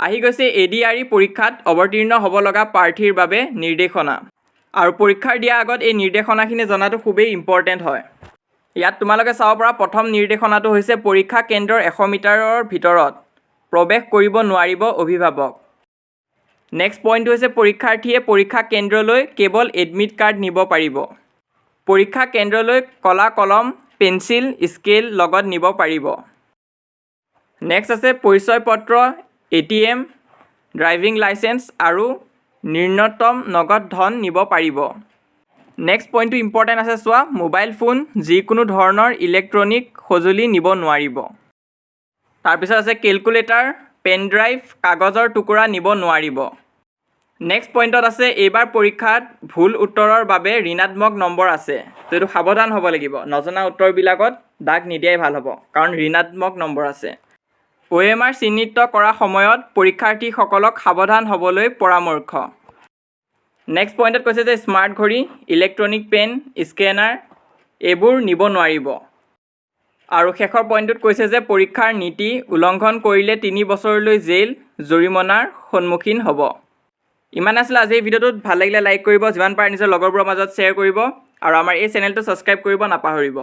আহি গৈছে ADRE পৰীক্ষাত অৱতীৰ্ণ হ'ব লগা প্ৰাৰ্থীৰ বাবে নিৰ্দেশনা আৰু পৰীক্ষাৰ দিয়াৰ আগত এই নিৰ্দেশনাখিনি জনাটো খুবেই ইম্পৰ্টেণ্ট হয়। ইয়াত তোমালোকে চাব পৰা প্ৰথম নিৰ্দেশনাটো হৈছে পৰীক্ষা কেন্দ্ৰৰ 100 মিটাৰৰ ভিতৰত প্ৰৱেশ কৰিব নোৱাৰিব অভিভাৱক। নেক্সট পইণ্ট হৈছে পৰীক্ষাৰ্থীয়ে পৰীক্ষা কেন্দ্ৰলৈ কেৱল এডমিট কাৰ্ড নিব পাৰিব। পৰীক্ষা কেন্দ্ৰলৈ কলা কলম, পেন্সিল, স্কেল লগত নিব পাৰিব। নেক্সট আছে পৰিচয় পত্ৰ, ATM, ড্ৰাইভিং লাইচেন্স আৰু ন্যূনতম নগদ ধন নিব পাৰিব। নেক্সট পইণ্টটো ইম্পৰ্টেণ্ট আছে চোৱা, মোবাইল ফোন, যিকোনো ধৰণৰ ইলেক্ট্ৰনিক সঁজুলি নিব নোৱাৰিব। তাৰপিছত আছে কেলকুলেটাৰ, পেন ড্ৰাইভ, কাগজৰ টুকুৰা নিব নোৱাৰিব। নেক্সট পইণ্টত আছে এইবাৰ পৰীক্ষাত ভুল উত্তৰৰ বাবে ঋণাত্মক নম্বৰ আছে। তো এইটো সাৱধান হ'ব লাগিব, নজনা উত্তৰবিলাকত দাগ নিদিয়াই ভাল হ'ব, কাৰণ ঋণাত্মক নম্বৰ আছে। OMR চিহ্নিত কৰাৰ সময়ত পৰীক্ষাৰ্থীসকলক সাৱধান হ'বলৈ পৰামৰ্শ। নেক্সট পইণ্টত কৈছে যে স্মাৰ্ট ঘড়ী, ইলেক্ট্ৰনিক পেন, স্কেনাৰ এইবোৰ নিব নোৱাৰিব। আৰু শেষৰ পইণ্টটোত কৈছে যে পৰীক্ষাৰ নীতি উলংঘন কৰিলে 3 বছৰলৈ জেল, জৰিমনাৰ সন্মুখীন হ'ব। ইমান আছিলে আজি এই ভিডিঅ'টোত। ভাল লাগিলে লাইক কৰিব, যিমান পাৰে নিজৰ লগৰবোৰৰ মাজত শ্বেয়াৰ কৰিব আৰু আমাৰ এই চেনেলটো ছাবস্ক্ৰাইব কৰিব নাপাহৰিব।